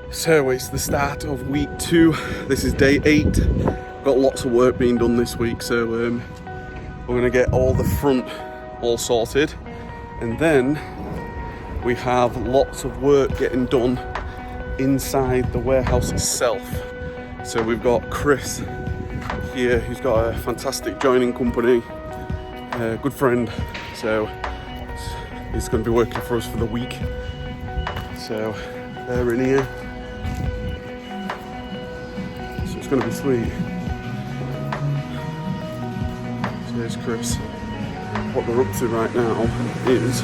So it's the start of week 2. This is day 8. Got lots of work being done this week, so we're going to get all the front all sorted, and then we have lots of work getting done inside the warehouse itself. So we've got Chris here, who's got a fantastic joining company, a good friend, so he's going to be working for us for the week. So they're in here. It's going to be sweet. So here's Chris. What they're up to right now is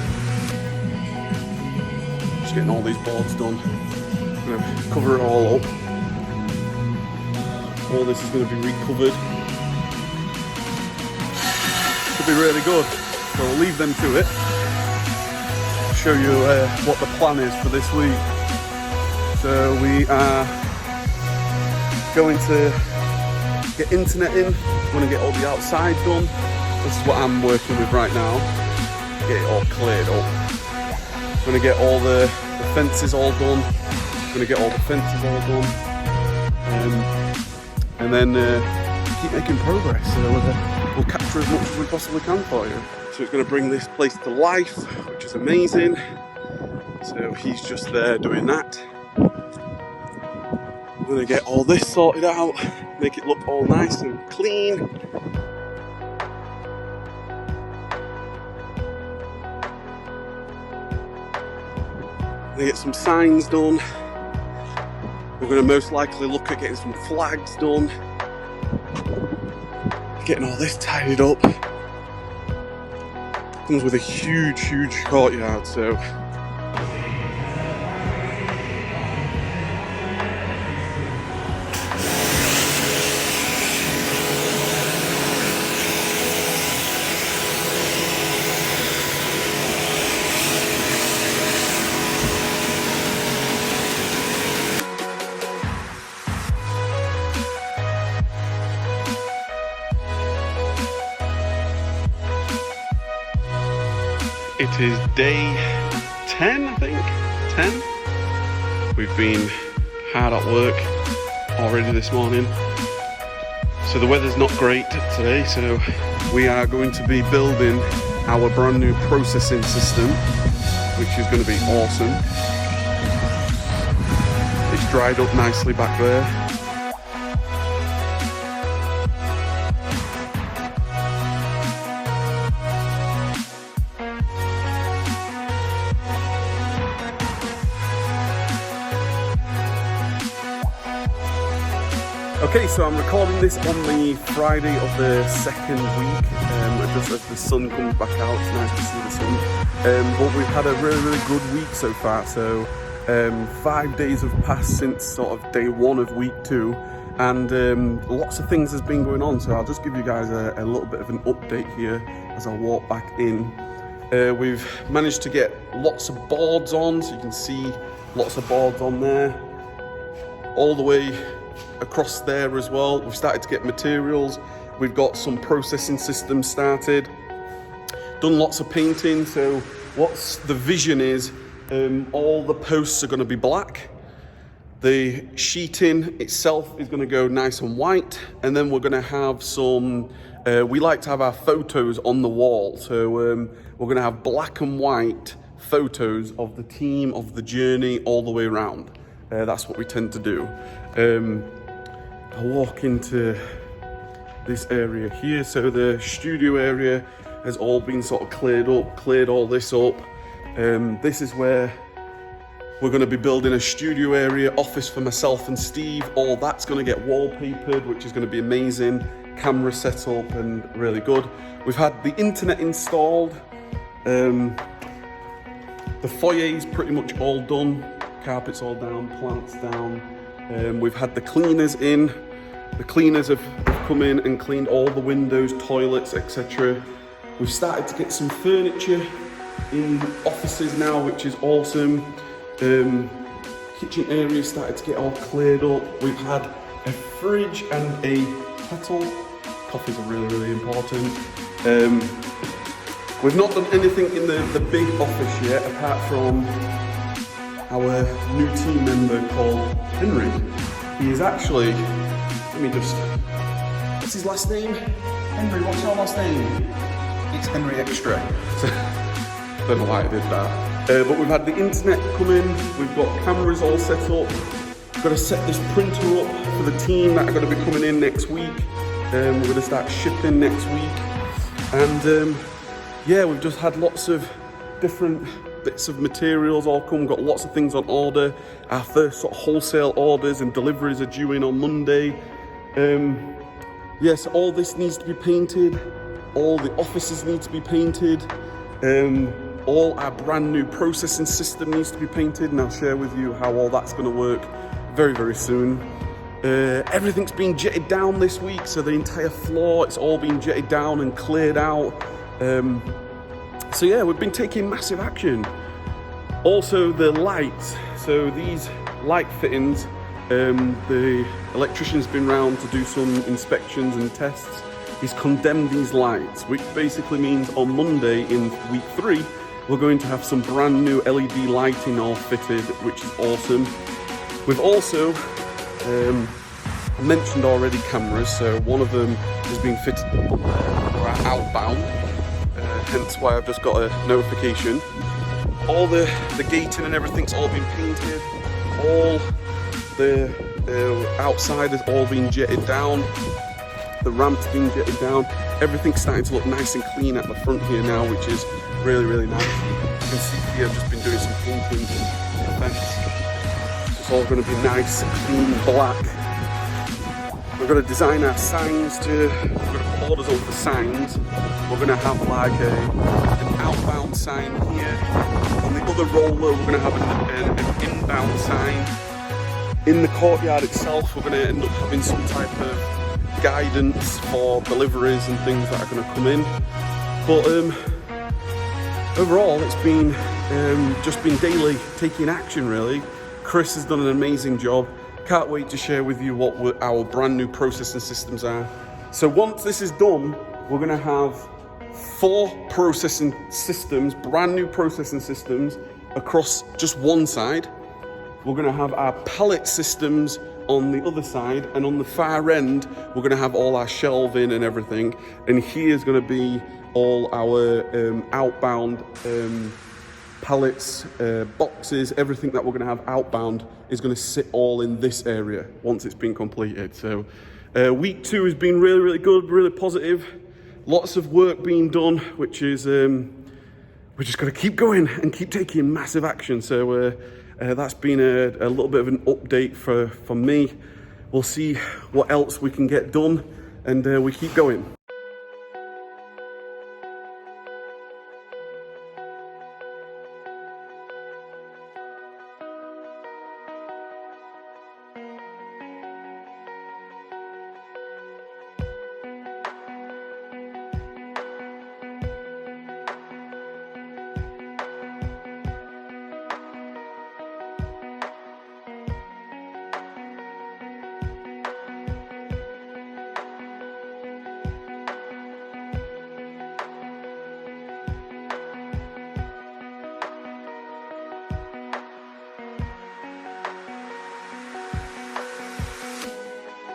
just getting all these boards done. I'm going to cover it all up. All this is going to be recovered. Should be really good. So we'll leave them to it. I'll show you what the plan is for this week. So we are going to get internet in. We're going to get all the outside done. This is what I'm working with right now. Get it all cleared up. I'm going to get all the fences all done. I'm going to get all the fences all done. And then keep making progress. So we'll capture as much as we possibly can for you. So it's going to bring this place to life, which is amazing. So he's just there doing that. I'm going to get all this sorted out, make it look all nice and clean. I'm going to get some signs done. We're going to most likely look at getting some flags done. Getting all this tidied up. Comes with a huge courtyard, so it is day 10, I think. 10. We've been hard at work already this morning. So the weather's not great today, so we are going to be building our brand new processing system, which is going to be awesome. It's dried up nicely back there. Okay, so I'm recording this on the Friday of the second week, just as the sun comes back out. It's nice to see the sun. But we've had a really good week so far. So 5 days have passed since sort of day 1 of week 2, and lots of things has been going on. So I'll just give you guys a little bit of an update here as I walk back in. We've managed to get lots of boards on, so you can see lots of boards on there, all the way across there as well. We've started to get materials. We've got some processing systems started. Done lots of painting. So what's the vision is, all the posts are going to be black. The sheeting itself is going to go nice and white, and then we're going to have some, we like to have our photos on the wall. So we're going to have black and white photos of the team, of the journey, all the way around. That's what we tend to do. I'll walk into this area here. So the studio area has all been sort of cleared up, cleared all this up. This is where we're going to be building a studio area, office for myself and Steve. All that's going to get wallpapered, which is going to be amazing. Camera set up and really good. We've had the internet installed. The foyer's pretty much all done. Carpets all down, plants down. We've had the cleaners in. The cleaners have come in and cleaned all the windows, toilets, etc. We've started to get some furniture in offices now, which is awesome. Kitchen area started to get all cleared up. We've had a fridge and a kettle. Coffees are really important. We've not done anything in the big office yet, apart from our new team member called Henry. He is actually, what's his last name? Henry, what's your last name? It's Henry Extra. So, don't know why I did that. But we've had the internet come in, we've got cameras all set up, we've got to set this printer up for the team that are going to be coming in next week. We're going to start shipping next week. And yeah, we've just had lots of different bits of materials all come, got lots of things on order. Our first sort of wholesale orders and deliveries are due in on Monday. Yes, all this needs to be painted, all the offices need to be painted, all our brand new processing system needs to be painted, and I'll share with you how all that's going to work very, very soon. Everything's been jetted down this week, so the entire floor, it's all been jetted down and cleared out. So yeah, we've been taking massive action. Also the lights, so these light fittings, the electrician's been round to do some inspections and tests. He's condemned these lights, which basically means on Monday in week 3, we're going to have some brand new LED lighting all fitted, which is awesome. We've also mentioned already cameras, so one of them has been fitted for our outbound, hence why I've just got a notification. All the gating and everything's all been painted, all the outside has all been jetted down, the ramp's been jetted down, everything's starting to look nice and clean at the front here now, which is really, really nice. You can see here I've just been doing some painting on the fence. It's all going to be nice, clean, black. We're going to design our signs we're going to put orders on for signs. We're going to have like an outbound sign here. On the other roller, we're going to have an inbound sign. In the courtyard itself, we're going to end up having some type of guidance for deliveries and things that are going to come in. But overall, it's been just been daily taking action, really. Chris has done an amazing job. Can't wait to share with you what our brand new processing systems are. So once this is done, we're going to have 4 processing systems, brand new processing systems across just one side. We're going to have our pallet systems on the other side, and on the far end, we're going to have all our shelving and everything. And here's going to be all our outbound pallets, boxes, everything that we're going to have outbound is going to sit all in this area once it's been completed. So week 2 has been really, really good, really positive. Lots of work being done, which is we're just going to keep going and keep taking massive action. So that's been a little bit of an update for me. We'll see what else we can get done, and we keep going.